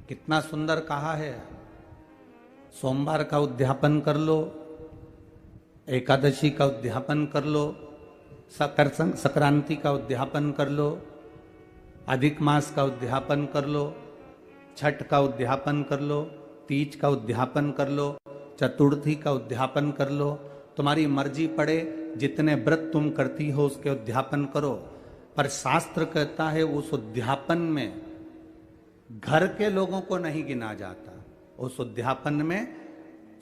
कितना सुंदर कहा है। सोमवार का उद्यापन कर लो, एकादशी का उद्यापन कर लो, संक्रांति का उद्यापन कर लो, अधिक मास का उद्यापन कर लो, छठ का उद्यापन कर लो, तीज का उद्यापन कर लो, चतुर्थी का उद्यापन कर लो। तुम्हारी मर्जी पड़े, जितने व्रत तुम करती हो उसके उद्यापन करो। पर शास्त्र कहता है उस उद्यापन में घर के लोगों को नहीं गिना जाता। उस उद्यापन में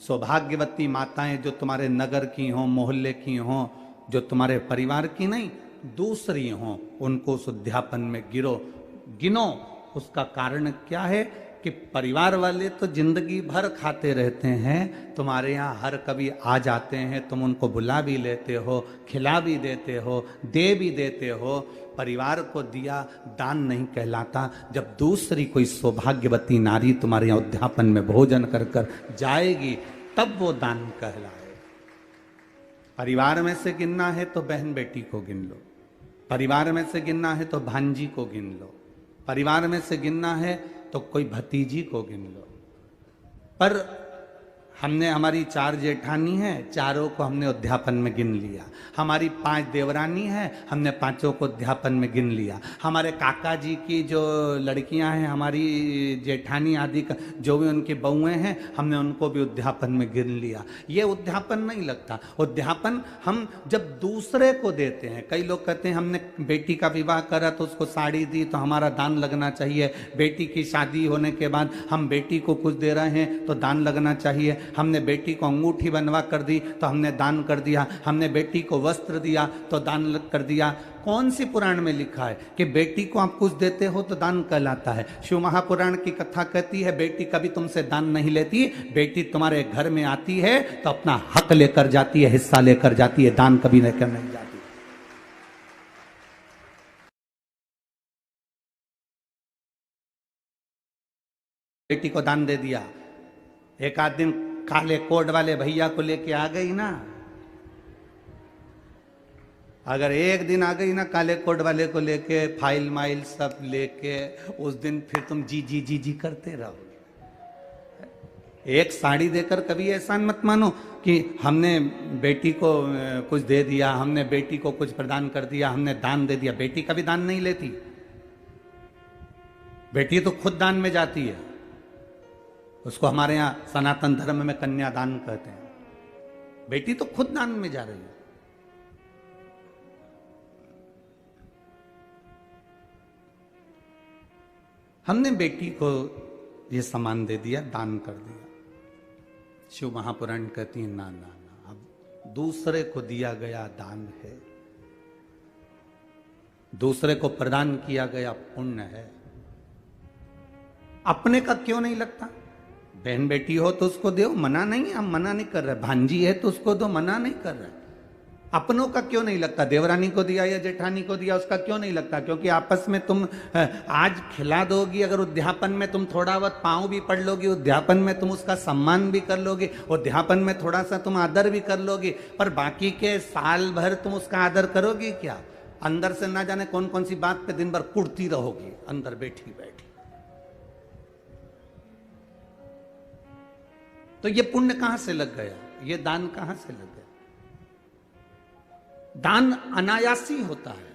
सौभाग्यवती माताएं जो तुम्हारे नगर की हों, मोहल्ले की हों, जो तुम्हारे परिवार की नहीं दूसरी हों, उनको उस उद्यापन में गिनो। उसका कारण क्या है कि परिवार वाले तो जिंदगी भर खाते रहते हैं, तुम्हारे यहाँ हर कभी आ जाते हैं, तुम उनको बुला भी लेते हो, खिला भी देते हो, दे भी देते हो। परिवार को दिया दान नहीं कहलाता। जब दूसरी कोई सौभाग्यवती नारी तुम्हारे यहाँ उद्यापन में भोजन कर कर जाएगी तब वो दान कहलाए। परिवार में से गिनना है तो बहन बेटी को गिन लो, परिवार में से गिनना है तो भांजी को गिन लो, परिवार में से गिनना है तो कोई भतीजी को गिन लो। पर हमने हमारी 4 जेठानी है, चारों को हमने उद्यापन में गिन लिया। हमारी 5 देवरानी है, हमने 5 को उद्यापन में गिन लिया। हमारे काका जी की जो लड़कियां हैं, हमारी जेठानी आदि का जो भी उनकी बहुएं हैं, हमने उनको भी उद्यापन में गिन लिया। ये उद्यापन नहीं लगता। उद्यापन हम जब दूसरे को देते हैं, कई लोग कहते हैं हमने बेटी का विवाह करा तो उसको साड़ी दी तो हमारा दान लगना चाहिए, बेटी की शादी होने के बाद हम बेटी को कुछ दे रहे हैं तो दान लगना चाहिए, हमने बेटी को अंगूठी बनवा कर दी तो हमने दान कर दिया, हमने बेटी को वस्त्र दिया तो दान कर दिया। कौन सी पुराण में लिखा है कि बेटी को आप कुछ देते हो तो दान कहलाता है? शिव महापुराण की कथा कहती है बेटी कभी तुमसे दान नहीं लेती, बेटी तुम्हारे घर में आती है तो अपना हक लेकर जाती है, हिस्सा लेकर जाती है, दान कभी लेकर नहीं जाती। बेटी को दान दे दिया, एक आध दिन काले कोट वाले भैया को लेके आ गई ना, अगर एक दिन आ गई ना काले कोट वाले को लेके, फाइल माइल सब लेके, उस दिन फिर तुम जी जी जी जी करते रहोगे। एक साड़ी देकर कभी ऐसा मत मानो कि हमने बेटी को कुछ दे दिया, हमने बेटी को कुछ प्रदान कर दिया, हमने दान दे दिया। बेटी कभी दान नहीं लेती, बेटी तो खुद दान में जाती है। उसको हमारे यहां सनातन धर्म में कन्यादान कहते हैं। बेटी तो खुद दान में जा रही है। हमने बेटी को ये सामान दे दिया, दान कर दिया। शिव महापुराण कहती है ना ना ना, अब दूसरे को दिया गया दान है, दूसरे को प्रदान किया गया पुण्य है। अपने का क्यों नहीं लगता? बहन बेटी हो तो उसको दो, मना नहीं, हम मना नहीं कर रहे। भांजी है तो उसको दो, मना नहीं कर रहे। अपनों का क्यों नहीं लगता? देवरानी को दिया या जेठानी को दिया, उसका क्यों नहीं लगता? क्योंकि आपस में तुम आज खिला दोगी, अगर उद्यापन में तुम थोड़ा बहुत पाँव भी पढ़ लोगी, उद्यापन में तुम उसका सम्मान भी कर लोगी, उद्यापन में थोड़ा सा तुम आदर भी कर लोगी, पर बाकी के साल भर तुम उसका आदर करोगी क्या? अंदर से ना जाने कौन कौन सी बात पे दिन भर कुड़ती रहोगी, अंदर बैठी बैठी। तो ये पुण्य कहां से लग गया? ये दान कहां से लग गया? दान अनायासी होता है।